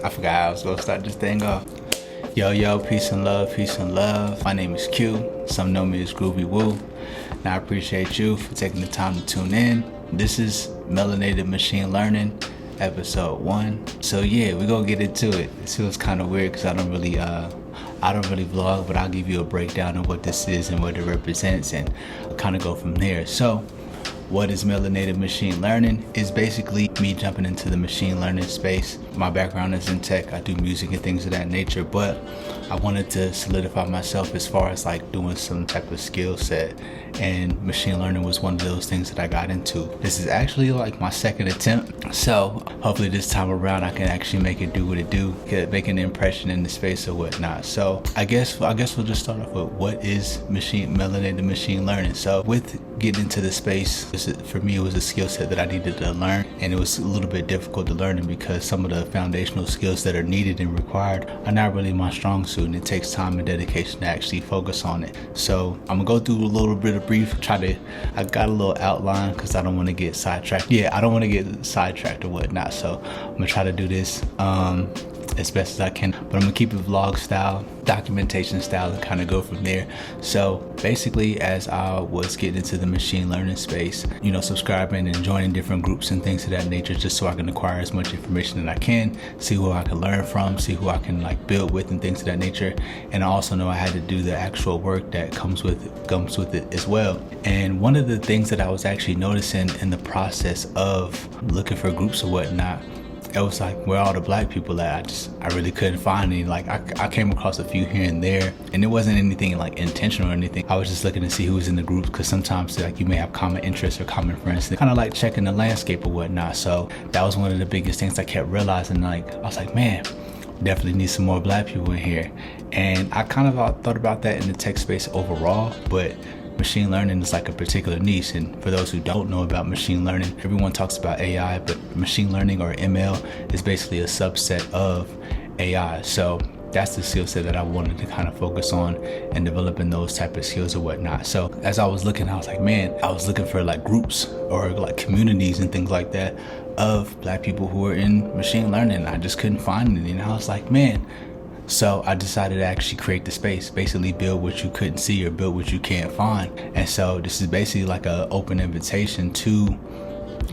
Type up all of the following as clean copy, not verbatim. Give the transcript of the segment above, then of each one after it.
I forgot how I was gonna start this thing off. Yo, peace and love, peace and love. My name is Q. Some know me as GroovyWoo. And I appreciate you for taking the time to tune in. This is Melanated-Machine-Learning, episode 1. So yeah, we're gonna get into it. This feels kind of weird because I don't really vlog, but I'll give you a breakdown of what this is and what it represents, and I'll kind of go from there. So what is melanated machine learning? Is basically me jumping into the machine learning space. My background is in tech. I do music and things of that nature, but I wanted to solidify myself as far as like doing some type of skill set, and machine learning was one of those things that I got into. This is actually like my second attempt, so hopefully this time around I can actually make it do what it do, make an impression in the space or whatnot. So I guess we'll just start off with what is melanated machine learning. So with getting into the space, for me it was a skill set that I needed to learn, and it was a little bit difficult to learn it because some of the foundational skills that are needed and required are not really my strong suit, and it takes time and dedication to actually focus on it. So I'm gonna go through a little bit of brief, I got a little outline because I don't want to get sidetracked. I don't want to get sidetracked or whatnot, so I'm gonna try to do this as best as I can, but I'm gonna keep it vlog style, documentation style, and kind of go from there. So basically, as I was getting into the machine learning space, subscribing and joining different groups and things of that nature, just so I can acquire as much information that I can, see who I can learn from, see who I can like build with and things of that nature. And I also know I had to do the actual work that comes with it as well. And one of the things that I was actually noticing in the process of looking for groups or whatnot, it was like, where all the black people at? I really couldn't find any. Like I came across a few here and there, and it wasn't anything like intentional or anything. I was just looking to see who was in the groups, because sometimes like you may have common interests or common friends, kind of like checking the landscape or whatnot. So that was one of the biggest things I kept realizing. Like I was like, man, definitely need some more black people in here. And I kind of thought about that in the tech space overall, but machine learning is like a particular niche. And for those who don't know about machine learning, everyone talks about AI, but machine learning, or ML, is basically a subset of AI. So that's the skill set that I wanted to kind of focus on and developing those type of skills or whatnot. So as I was looking, I was like, man, I was looking for like groups or like communities and things like that of black people who are in machine learning. I just couldn't find any, and I was like, man. So I decided to actually create the space, basically build what you couldn't see or build what you can't find. And so this is basically like an open invitation to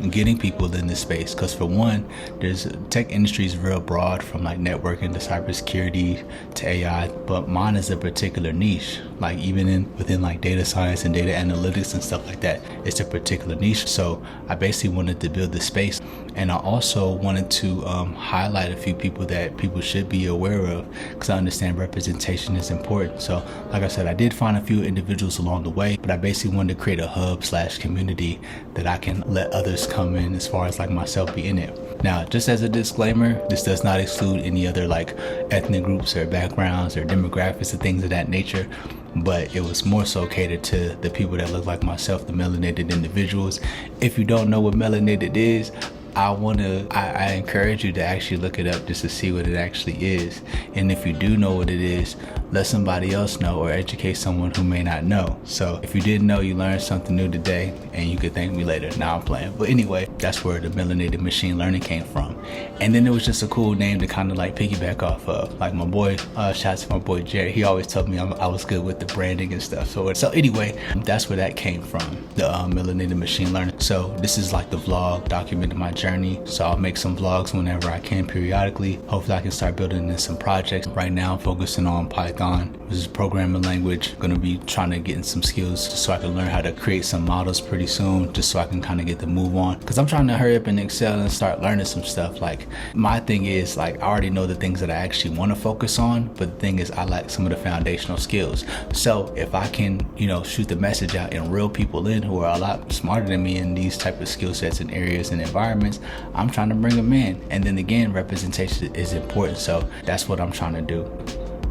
getting people in this space, because for one, there's tech industry is real broad, from like networking to cybersecurity to AI, but mine is a particular niche. Like even within like data science and data analytics and stuff like that, it's a particular niche. So I basically wanted to build the space, and I also wanted to highlight a few people that people should be aware of, because I understand representation is important. So like I said, I did find a few individuals along the way, but I basically wanted to create a hub/community that I can let others come in, as far as like myself be in it. Now, just as a disclaimer, this does not exclude any other like ethnic groups or backgrounds or demographics or things of that nature, but it was more so catered to the people that look like myself, the melanated individuals. If you don't know what melanated is, I encourage you to actually look it up just to see what it actually is. And if you do know what it is, let somebody else know or educate someone who may not know. So if you didn't know, you learned something new today, and you could thank me later. Now I'm playing. But anyway, that's where the melanated machine learning came from. And then it was just a cool name to kind of like piggyback off of. Like my boy, shout out to my boy Jerry. He always told me I was good with the branding and stuff. So anyway, that's where that came from, the melanated machine learning. So this is like the vlog documenting my journey. So I'll make some vlogs whenever I can periodically. Hopefully I can start building in some projects. Right now I'm focusing on Python, which is programming language. I'm gonna be trying to get in some skills just so I can learn how to create some models pretty soon, just so I can kind of get the move on, because I'm trying to hurry up and excel and start learning some stuff. Like my thing is, like, I already know the things that I actually want to focus on, but the thing is, I lack some of the foundational skills. So if I can shoot the message out and reel people in who are a lot smarter than me in these type of skill sets and areas and environments, I'm trying to bring them in. And then again, representation is important, so that's what I'm trying to do.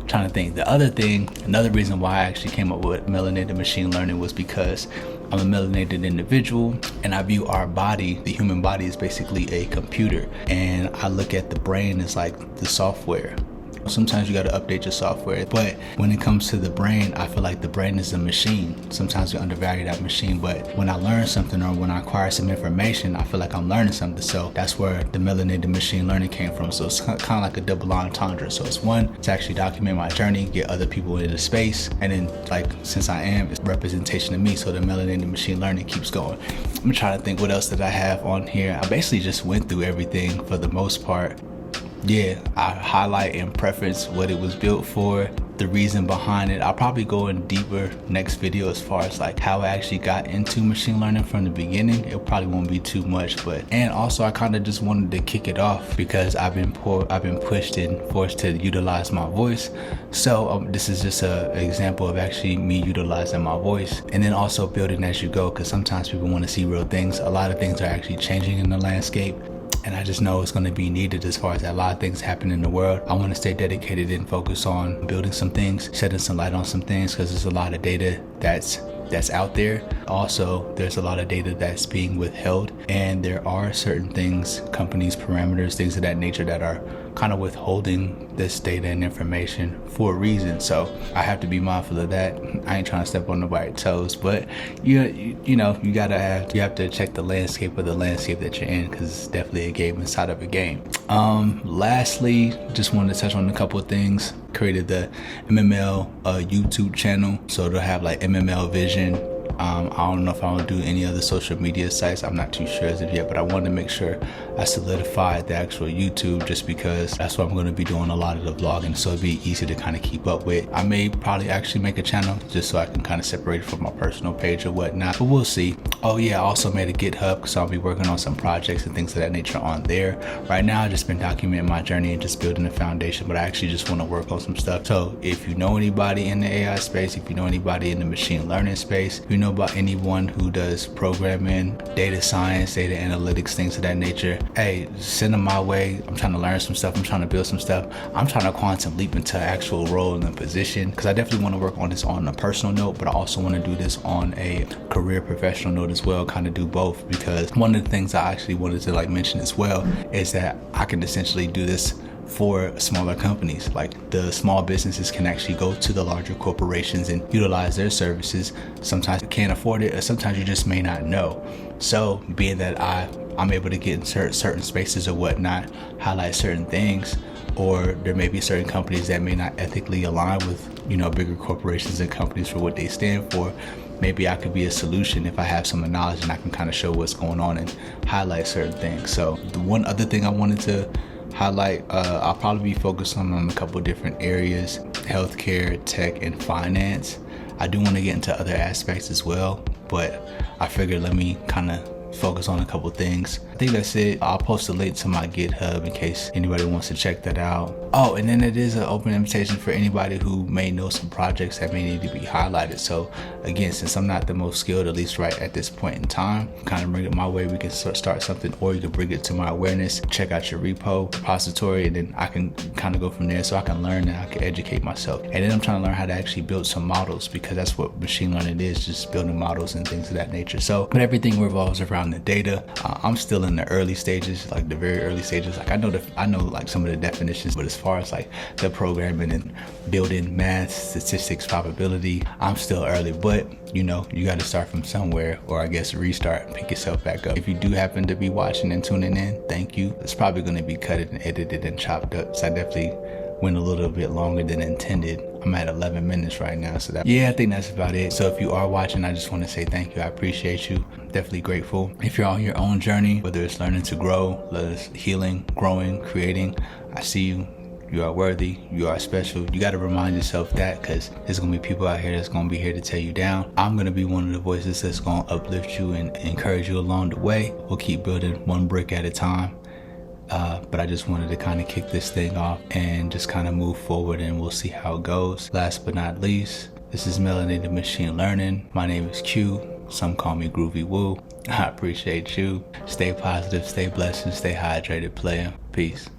Trying to think. Another reason why I actually came up with melanated machine learning was because I'm a melanated individual, and I view our body, the human body, is basically a computer, and I look at the brain as like the software. Sometimes you got to update your software. But when it comes to the brain, I feel like the brain is a machine. Sometimes we undervalue that machine, but when I learn something or when I acquire some information, I feel like I'm learning something. So that's where the Melanated-Machine-Learning came from. So it's kind of like a double entendre. So it's one, to actually document my journey, get other people into the space, and then like since I am, it's representation of me. So the Melanated-Machine-Learning keeps going. I'm trying to think what else did I have on here. I basically just went through everything for the most part. Yeah, I highlight and preference what it was built for, the reason behind it. I'll probably go in deeper next video as far as like how I actually got into machine learning from the beginning. It probably won't be too much, but and also I kind of just wanted to kick it off because I've been pushed and forced to utilize my voice. So this is just an example of actually me utilizing my voice, and then also building as you go, because sometimes people want to see real things. A lot of things are actually changing in the landscape, and I just know it's going to be needed as far as a lot of things happen in the world. I want to stay dedicated and focus on building some things, shedding some light on some things, because there's a lot of data that's out there. Also, there's a lot of data that's being withheld, and there are certain things, companies, parameters, things of that nature that are kind of withholding this data and information for a reason. So I have to be mindful of that. I ain't trying to step on nobody's toes, but you know, you have to check the landscape of the landscape that you're in, because it's definitely a game inside of a game. Lastly, just wanted to touch on a couple of things. Created the MML YouTube channel, so it'll have like MML Vision. I don't know if I will do any other social media sites. I'm not too sure as of yet, but I wanted to make sure I solidified the actual YouTube, just because that's what I'm going to be doing a lot of the vlogging, so it'd be easy to kind of keep up with. I may probably actually make a channel just so I can kind of separate it from my personal page or whatnot, but we'll see. Oh yeah, I also made a GitHub, because I'll be working on some projects and things of that nature on there. Right now, I've just been documenting my journey and just building a foundation, but I actually just want to work on some stuff. So if you know anybody in the AI space, if you know anybody in the machine learning space, if you know about anyone who does programming, data science, data analytics, things of that nature, hey, send them my way. I'm trying to learn some stuff. I'm trying to build some stuff. I'm trying to quantum leap into actual role and position, because I definitely want to work on this on a personal note, but I also want to do this on a career professional note as well, kind of do both, because one of the things I actually wanted to like mention as well is that I can essentially do this for smaller companies. Like the small businesses can actually go to the larger corporations and utilize their services. Sometimes you can't afford it, or sometimes you just may not know. So being that I'm able to get in certain spaces or whatnot, highlight certain things, or there may be certain companies that may not ethically align with, you know, bigger corporations and companies for what they stand for. Maybe I could be a solution if I have some knowledge and I can kind of show what's going on and highlight certain things. So the one other thing I wanted to highlight, I'll probably be focused on a couple different areas: healthcare, tech, and finance. I do want to get into other aspects as well, but I figured let me kind of focus on a couple things. I think that's it. I'll post a link to my GitHub in case anybody wants to check that out. Oh, and then it is an open invitation for anybody who may know some projects that may need to be highlighted. So again, since I'm not the most skilled, at least right at this point in time, kind of bring it my way. We can start something, or you can bring it to my awareness, check out your repository, and then I can kind of go from there, so I can learn and I can educate myself. And then I'm trying to learn how to actually build some models, because that's what machine learning is, just building models and things of that nature. So, but everything revolves around the data. I'm still in the early stages, like the very early stages. Like I know like some of the definitions, but as far as like the programming and building math, statistics, probability, I'm still early. But you know, you got to start from somewhere, or I guess restart and pick yourself back up. If you do happen to be watching and tuning in, thank you. It's probably going to be cut and edited and chopped up, so I definitely went a little bit longer than intended. I'm at 11 minutes right now, so I think that's about it. So if you are watching, I just want to say thank you. I appreciate you. Definitely grateful. If you're on your own journey, whether it's learning to grow, whether it's healing, growing, creating, I see you. You are worthy. You are special. You got to remind yourself that, because there's going to be people out here that's going to be here to tear you down. I'm going to be one of the voices that's going to uplift you and encourage you along the way. We'll keep building one brick at a time. But I just wanted to kind of kick this thing off and just kind of move forward, and we'll see how it goes. Last but not least, this is Melanated-Machine-Learning. My name is Q. Some call me GroovyWoo. I appreciate you. Stay positive, stay blessed, and stay hydrated, player. Peace.